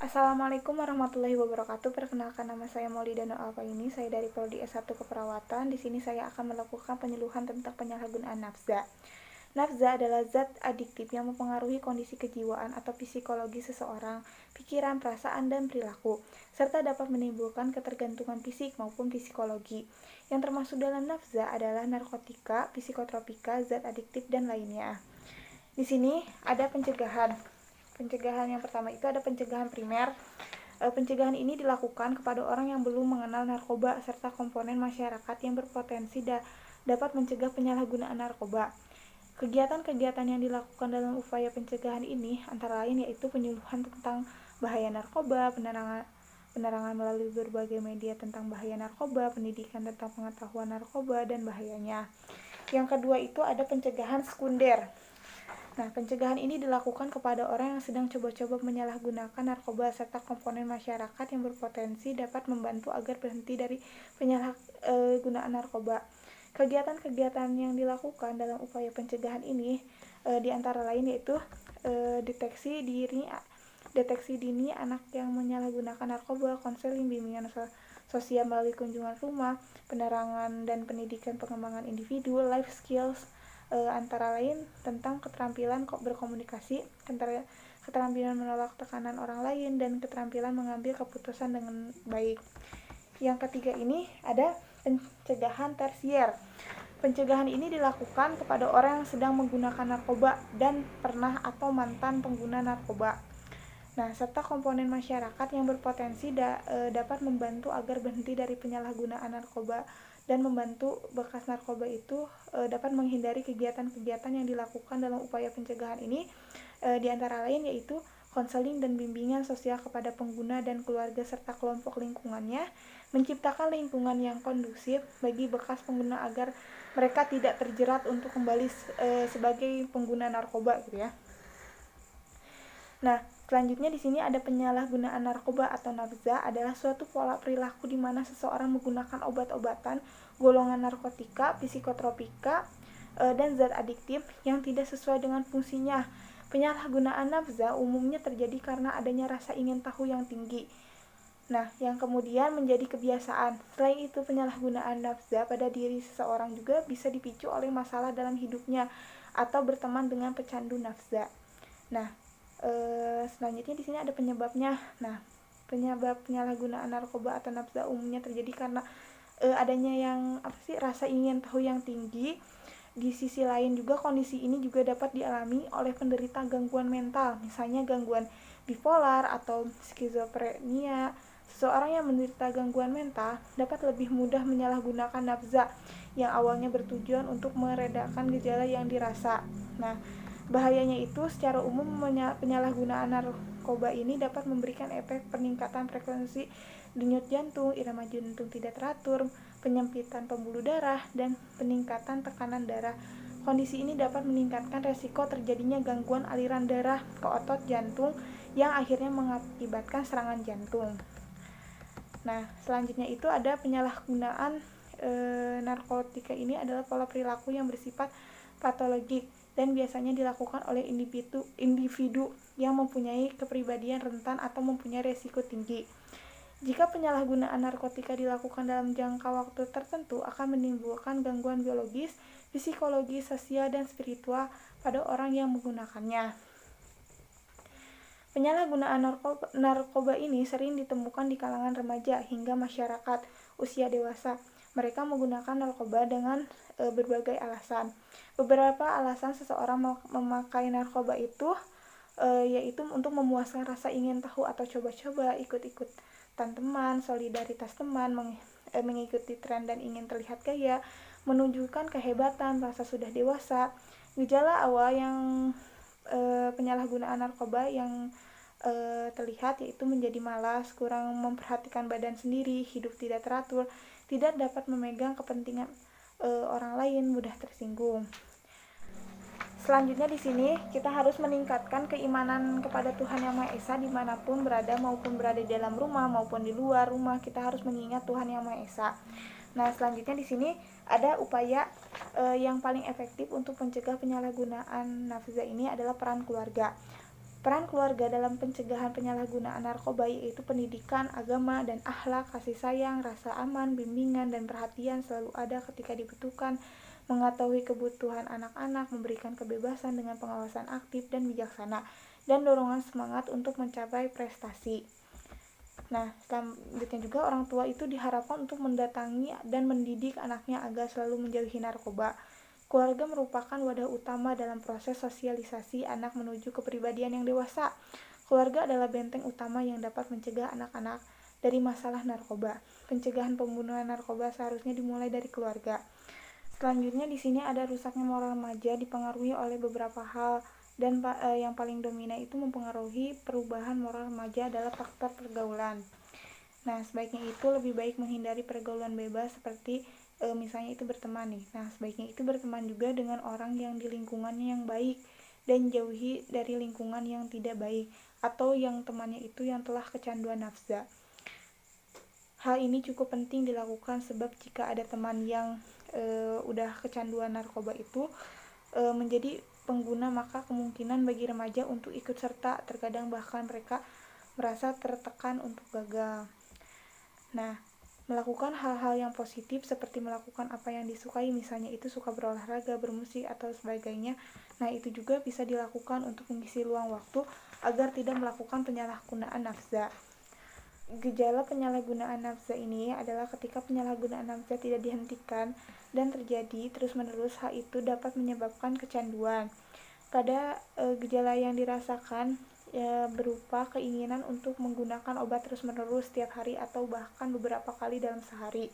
Assalamualaikum warahmatullahi wabarakatuh. Perkenalkan, nama saya Maulidano Alfaini. Saya dari Prodi S1 Keperawatan. Di sini saya akan melakukan penyuluhan tentang penyalahgunaan nafza. Nafza adalah zat adiktif yang mempengaruhi kondisi kejiwaan atau psikologi seseorang, pikiran, perasaan, dan perilaku, serta dapat menimbulkan ketergantungan fisik maupun psikologi. Yang termasuk dalam nafza adalah narkotika, psikotropika, zat adiktif, dan lainnya. Di sini ada pencegahan. Pencegahan yang pertama itu ada pencegahan primer. Pencegahan ini dilakukan kepada orang yang belum mengenal narkoba serta komponen masyarakat yang berpotensi dapat mencegah penyalahgunaan narkoba. Kegiatan-kegiatan yang dilakukan dalam upaya pencegahan ini antara lain yaitu penyuluhan tentang bahaya narkoba, penerangan melalui berbagai media tentang bahaya narkoba, pendidikan tentang pengetahuan narkoba dan bahayanya. Yang kedua itu ada pencegahan sekunder. Nah, pencegahan ini dilakukan kepada orang yang sedang coba-coba menyalahgunakan narkoba serta komponen masyarakat yang berpotensi dapat membantu agar berhenti dari penyalahgunaan narkoba. Kegiatan-kegiatan yang dilakukan dalam upaya pencegahan ini diantara lain yaitu deteksi dini anak yang menyalahgunakan narkoba, konseling, bimbingan sosial melalui kunjungan rumah, penerangan dan pendidikan pengembangan individu, life skills, antara lain tentang keterampilan berkomunikasi, keterampilan menolak tekanan orang lain, dan keterampilan mengambil keputusan dengan baik. Yang ketiga ini ada pencegahan tersier. Pencegahan ini dilakukan kepada orang yang sedang menggunakan narkoba dan pernah atau mantan pengguna narkoba. Nah, serta komponen masyarakat yang berpotensi dapat membantu agar berhenti dari penyalahgunaan narkoba dan membantu bekas narkoba itu dapat menghindari kegiatan-kegiatan yang dilakukan dalam upaya pencegahan ini, di antara lain yaitu konseling dan bimbingan sosial kepada pengguna dan keluarga serta kelompok lingkungannya, menciptakan lingkungan yang kondusif bagi bekas pengguna agar mereka tidak terjerat untuk kembali sebagai pengguna narkoba gitu ya. Nah, selanjutnya di sini ada penyalahgunaan narkoba atau nafza adalah suatu pola perilaku di mana seseorang menggunakan obat-obatan, golongan narkotika, psikotropika, dan zat adiktif yang tidak sesuai dengan fungsinya. Penyalahgunaan nafza umumnya terjadi karena adanya rasa ingin tahu yang tinggi. Nah, yang kemudian menjadi kebiasaan. Selain itu, penyalahgunaan nafza pada diri seseorang juga bisa dipicu oleh masalah dalam hidupnya atau berteman dengan pecandu nafza. Nah, selanjutnya di sini ada penyebabnya. Nah, penyebab penyalahgunaan narkoba atau nafza umumnya terjadi karena adanya rasa ingin tahu yang tinggi. Di sisi lain juga kondisi ini juga dapat dialami oleh penderita gangguan mental, misalnya gangguan bipolar atau skizofrenia. Seseorang yang menderita gangguan mental dapat lebih mudah menyalahgunakan nafza yang awalnya bertujuan untuk meredakan gejala yang dirasa. Nah, bahayanya itu secara umum penyalahgunaan narkoba ini dapat memberikan efek peningkatan frekuensi denyut jantung, irama jantung tidak teratur, penyempitan pembuluh darah, dan peningkatan tekanan darah. Kondisi ini dapat meningkatkan resiko terjadinya gangguan aliran darah ke otot jantung yang akhirnya mengakibatkan serangan jantung. Nah, selanjutnya itu ada penyalahgunaan narkotika ini adalah pola perilaku yang bersifat patologik dan biasanya dilakukan oleh individu yang mempunyai kepribadian rentan atau mempunyai risiko tinggi. Jika penyalahgunaan narkotika dilakukan dalam jangka waktu tertentu akan menimbulkan gangguan biologis, psikologis, sosial, dan spiritual pada orang yang menggunakannya. Penyalahgunaan narkoba ini sering ditemukan di kalangan remaja hingga masyarakat usia dewasa. Mereka menggunakan narkoba dengan berbagai alasan. Beberapa alasan seseorang memakai narkoba itu yaitu untuk memuaskan rasa ingin tahu atau coba-coba, ikut-ikutan teman, solidaritas teman, mengikuti tren dan ingin terlihat kaya, menunjukkan kehebatan, rasa sudah dewasa. Gejala awal yang penyalahgunaan narkoba yang terlihat yaitu menjadi malas, kurang memperhatikan badan sendiri, hidup tidak teratur, tidak dapat memegang kepentingan orang lain, mudah tersinggung. Selanjutnya di sini kita harus meningkatkan keimanan kepada Tuhan Yang Maha Esa dimanapun berada, maupun berada di dalam rumah maupun di luar rumah, kita harus mengingat Tuhan Yang Maha Esa. Nah, selanjutnya di sini ada upaya yang paling efektif untuk mencegah penyalahgunaan nafza ini adalah peran keluarga. Peran keluarga dalam pencegahan penyalahgunaan narkoba yaitu pendidikan, agama, dan akhlak, kasih sayang, rasa aman, bimbingan, dan perhatian selalu ada ketika dibutuhkan, mengetahui kebutuhan anak-anak, memberikan kebebasan dengan pengawasan aktif dan bijaksana, dan dorongan semangat untuk mencapai prestasi. Nah, selanjutnya juga orang tua itu diharapkan untuk mendatangi dan mendidik anaknya agar selalu menjauhi narkoba. Keluarga merupakan wadah utama dalam proses sosialisasi anak menuju kepribadian yang dewasa. Keluarga adalah benteng utama yang dapat mencegah anak-anak dari masalah narkoba. Pencegahan pembunuhan narkoba seharusnya dimulai dari keluarga. Selanjutnya di sini ada rusaknya moral remaja dipengaruhi oleh beberapa hal dan yang paling dominan itu mempengaruhi perubahan moral remaja adalah faktor pergaulan. Nah, sebaiknya itu lebih baik menghindari pergaulan bebas seperti misalnya itu berteman nih. Nah, sebaiknya itu berteman juga dengan orang yang di lingkungannya yang baik dan jauhi dari lingkungan yang tidak baik atau yang temannya itu yang telah kecanduan nafsa. Hal ini cukup penting dilakukan sebab jika ada teman yang udah kecanduan narkoba itu menjadi pengguna, maka kemungkinan bagi remaja untuk ikut serta, terkadang bahkan mereka merasa tertekan untuk gagal. Nah, melakukan hal-hal yang positif seperti melakukan apa yang disukai, misalnya itu suka berolahraga, bermusik, atau sebagainya. Nah, itu juga bisa dilakukan untuk mengisi luang waktu agar tidak melakukan penyalahgunaan nafsa. Gejala penyalahgunaan nafsa ini adalah ketika penyalahgunaan nafsa tidak dihentikan dan terjadi terus-menerus, hal itu dapat menyebabkan kecanduan. Pada gejala yang dirasakan berupa keinginan untuk menggunakan obat terus-menerus setiap hari atau bahkan beberapa kali dalam sehari.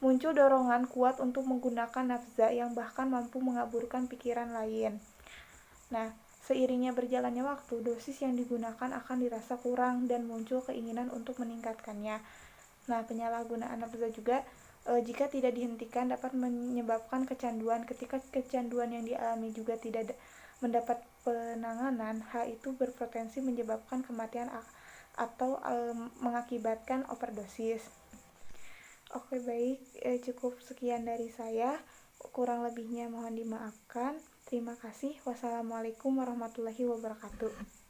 Muncul dorongan kuat untuk menggunakan nafsa yang bahkan mampu mengaburkan pikiran lain. Nah, seiringnya berjalannya waktu, dosis yang digunakan akan dirasa kurang dan muncul keinginan untuk meningkatkannya. Nah, penyalahgunaan nafsa juga jika tidak dihentikan dapat menyebabkan kecanduan. Ketika kecanduan yang dialami juga tidak mendapat penanganan, hal itu berpotensi menyebabkan kematian atau mengakibatkan overdosis. Oke, baik, cukup sekian dari saya. Kurang lebihnya mohon dimaafkan. Terima kasih. Wassalamualaikum warahmatullahi wabarakatuh.